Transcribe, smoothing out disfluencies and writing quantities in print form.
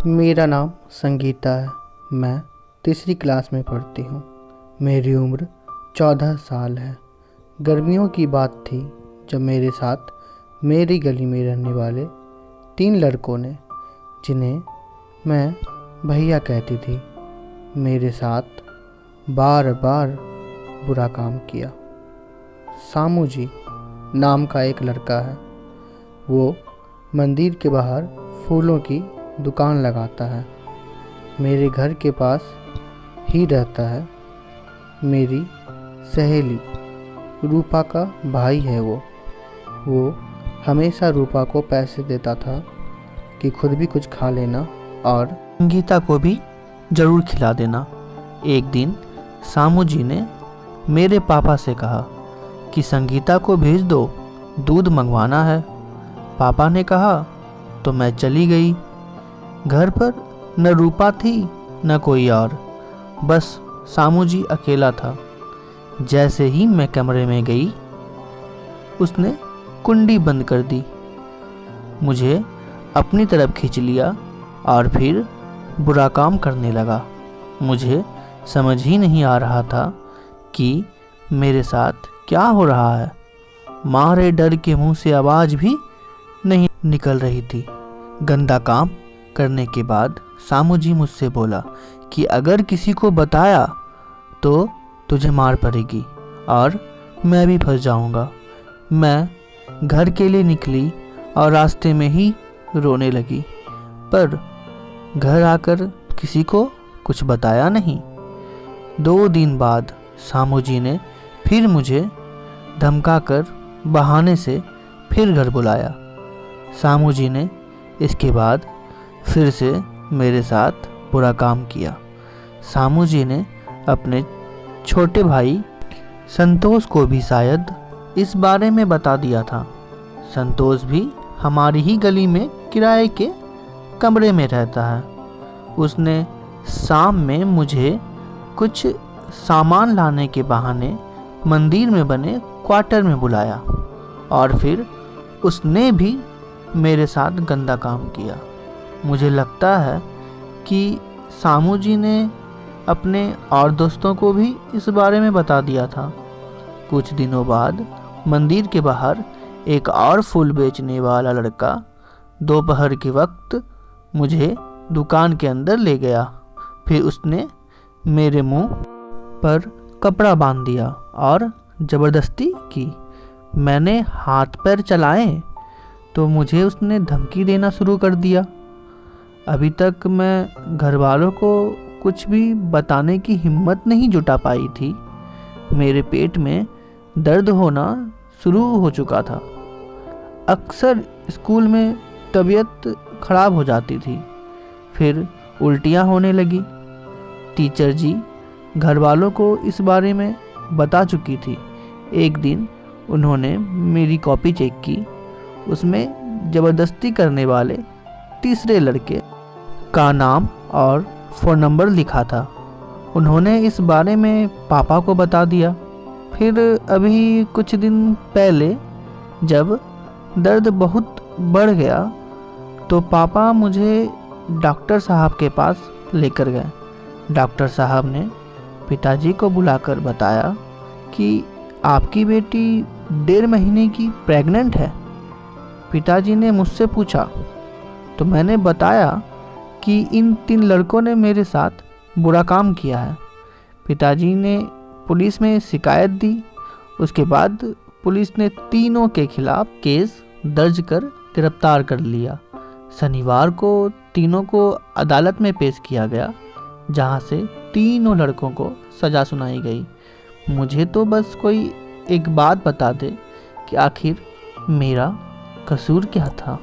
मेरा नाम संगीता है। मैं तीसरी क्लास में पढ़ती हूँ। मेरी उम्र 14 साल है। गर्मियों की बात थी जब मेरे साथ मेरी गली में रहने वाले 3 लड़कों ने, जिन्हें मैं भैया कहती थी, मेरे साथ बार बार बुरा काम किया। सामू जी नाम का एक लड़का है। वो मंदिर के बाहर फूलों की दुकान लगाता है। मेरे घर के पास ही रहता है। मेरी सहेली रूपा का भाई है। वो हमेशा रूपा को पैसे देता था कि खुद भी कुछ खा लेना और संगीता को भी ज़रूर खिला देना। एक दिन सामू जी ने मेरे पापा से कहा कि संगीता को भेज दो, दूध मंगवाना है। पापा ने कहा तो मैं चली गई। घर पर न रूपा थी न कोई और, बस सामू जी अकेला था। जैसे ही मैं कमरे में गई, उसने कुंडी बंद कर दी, मुझे अपनी तरफ खींच लिया और फिर बुरा काम करने लगा। मुझे समझ ही नहीं आ रहा था कि मेरे साथ क्या हो रहा है। मारे डर के मुंह से आवाज़ भी नहीं निकल रही थी। गंदा काम करने के बाद सामू जी मुझसे बोला कि अगर किसी को बताया तो तुझे मार पड़ेगी और मैं भी फंस जाऊंगा। मैं घर के लिए निकली और रास्ते में ही रोने लगी, पर घर आकर किसी को कुछ बताया नहीं। 2 दिन बाद सामू जी ने फिर मुझे धमकाकर बहाने से फिर घर बुलाया। सामू जी ने इसके बाद फिर से मेरे साथ बुरा काम किया। सामू जी ने अपने छोटे भाई संतोष को भी शायद इस बारे में बता दिया था। संतोष भी हमारी ही गली में किराए के कमरे में रहता है। उसने शाम में मुझे कुछ सामान लाने के बहाने मंदिर में बने क्वार्टर में बुलाया और फिर उसने भी मेरे साथ गंदा काम किया। मुझे लगता है कि सामू जी ने अपने और दोस्तों को भी इस बारे में बता दिया था। कुछ दिनों बाद मंदिर के बाहर एक और फूल बेचने वाला लड़का दोपहर के वक्त मुझे दुकान के अंदर ले गया। फिर उसने मेरे मुंह पर कपड़ा बांध दिया और ज़बरदस्ती की। मैंने हाथ पैर चलाए तो मुझे उसने धमकी देना शुरू कर दिया। अभी तक मैं घर वालों को कुछ भी बताने की हिम्मत नहीं जुटा पाई थी। मेरे पेट में दर्द होना शुरू हो चुका था। अक्सर स्कूल में तबीयत खराब हो जाती थी, फिर उल्टियाँ होने लगी। टीचर जी घर वालों को इस बारे में बता चुकी थी। एक दिन उन्होंने मेरी कॉपी चेक की। उसमें ज़बरदस्ती करने वाले तीसरे लड़के का नाम और फ़ोन नंबर लिखा था। उन्होंने इस बारे में पापा को बता दिया। फिर अभी कुछ दिन पहले जब दर्द बहुत बढ़ गया तो पापा मुझे डॉक्टर साहब के पास लेकर गए। डॉक्टर साहब ने पिताजी को बुलाकर बताया कि आपकी बेटी 1.5 महीने की प्रेग्नेंट है। पिताजी ने मुझसे पूछा तो मैंने बताया कि इन 3 लड़कों ने मेरे साथ बुरा काम किया है। पिताजी ने पुलिस में शिकायत दी। उसके बाद पुलिस ने तीनों के खिलाफ केस दर्ज कर गिरफ्तार कर लिया। शनिवार को तीनों को अदालत में पेश किया गया, जहां से तीनों लड़कों को सज़ा सुनाई गई। मुझे तो बस कोई एक बात बता दे कि आखिर मेरा कसूर क्या था।